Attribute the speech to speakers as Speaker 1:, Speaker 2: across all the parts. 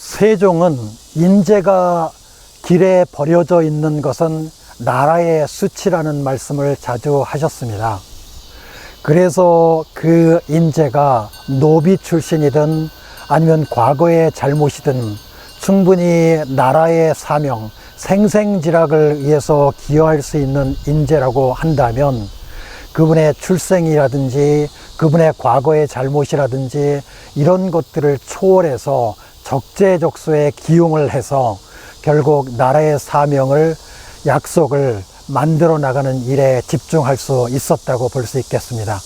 Speaker 1: 세종은 인재가 길에 버려져 있는 것은 나라의 수치라는 말씀을 자주 하셨습니다. 그래서 그 인재가 노비 출신이든 아니면 과거의 잘못이든 충분히 나라의 사명, 생생지락을 위해서 기여할 수 있는 인재라고 한다면 그분의 출생이라든지 그분의 과거의 잘못이라든지 이런 것들을 초월해서 적재적소에 기용을 해서 결국 나라의 사명을, 약속을 만들어 나가는 일에 집중할 수 있었다고 볼 수 있겠습니다.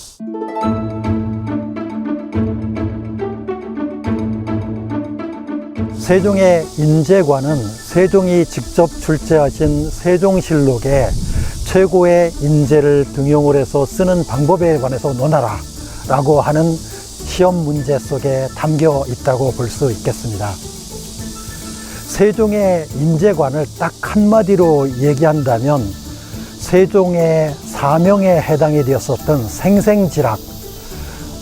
Speaker 1: 세종의 인재관은 세종이 직접 출제하신 세종실록에 최고의 인재를 등용을 해서 쓰는 방법에 관해서 논하라 라고 하는 시험 문제 속에 담겨 있다고 볼 수 있겠습니다. 세종의 인재관을 딱 한마디로 얘기한다면 세종의 사명에 해당이 되었었던 생생지락,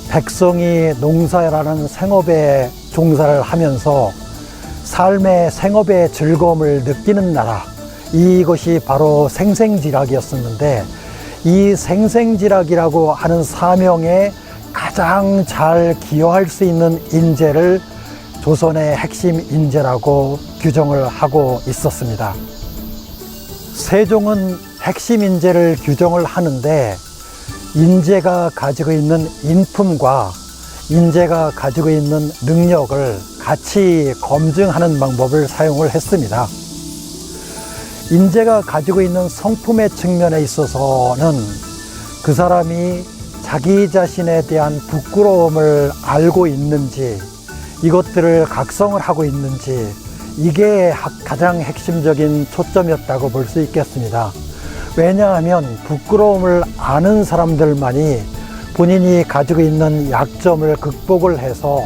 Speaker 1: 백성이 농사라는 생업에 종사를 하면서 삶의 생업의 즐거움을 느끼는 나라, 이것이 바로 생생지락이었었는데 이 생생지락이라고 하는 사명에 가장 잘 기여할 수 있는 인재를 조선의 핵심 인재라고 규정을 하고 있었습니다. 세종은 핵심 인재를 규정을 하는데 인재가 가지고 있는 인품과 인재가 가지고 있는 능력을 같이 검증하는 방법을 사용을 했습니다. 인재가 가지고 있는 성품의 측면에 있어서는 그 사람이 자기 자신에 대한 부끄러움을 알고 있는지, 이것들을 각성을 하고 있는지, 이게 가장 핵심적인 초점이었다고 볼 수 있겠습니다. 왜냐하면 부끄러움을 아는 사람들만이 본인이 가지고 있는 약점을 극복을 해서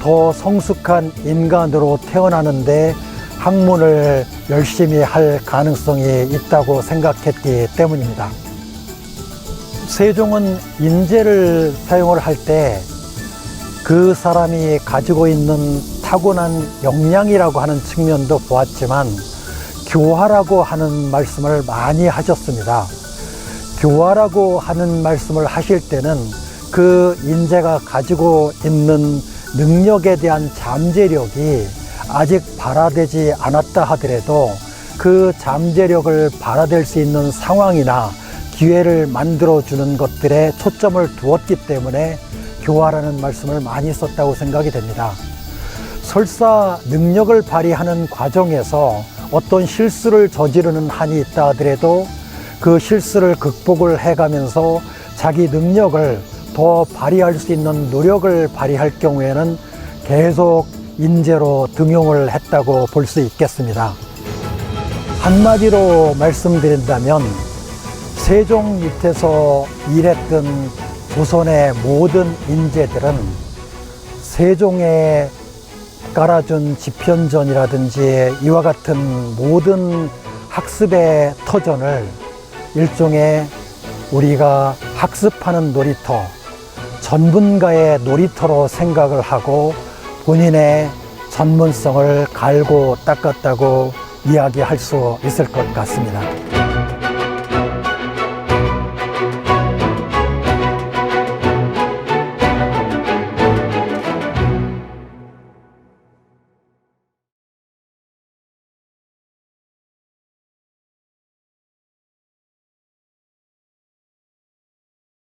Speaker 1: 더 성숙한 인간으로 태어나는데 학문을 열심히 할 가능성이 있다고 생각했기 때문입니다. 세종은 인재를 사용을 할 때 그 사람이 가지고 있는 타고난 역량이라고 하는 측면도 보았지만 교화라고 하는 말씀을 많이 하셨습니다. 교화라고 하는 말씀을 하실 때는 그 인재가 가지고 있는 능력에 대한 잠재력이 아직 발화되지 않았다 하더라도 그 잠재력을 발화될 수 있는 상황이나 기회를 만들어주는 것들에 초점을 두었기 때문에 교화라는 말씀을 많이 썼다고 생각이 됩니다. 설사 능력을 발휘하는 과정에서 어떤 실수를 저지르는 한이 있다 하더라도 그 실수를 극복을 해가면서 자기 능력을 더 발휘할 수 있는 노력을 발휘할 경우에는 계속 인재로 등용을 했다고 볼 수 있겠습니다. 한마디로 말씀드린다면 세종 밑에서 일했던 조선의 모든 인재들은 세종에 깔아준 집현전이라든지 이와 같은 모든 학습의 터전을 일종의 우리가 학습하는 놀이터, 전문가의 놀이터로 생각을 하고 본인의 전문성을 갈고 닦았다고 이야기할 수 있을 것 같습니다.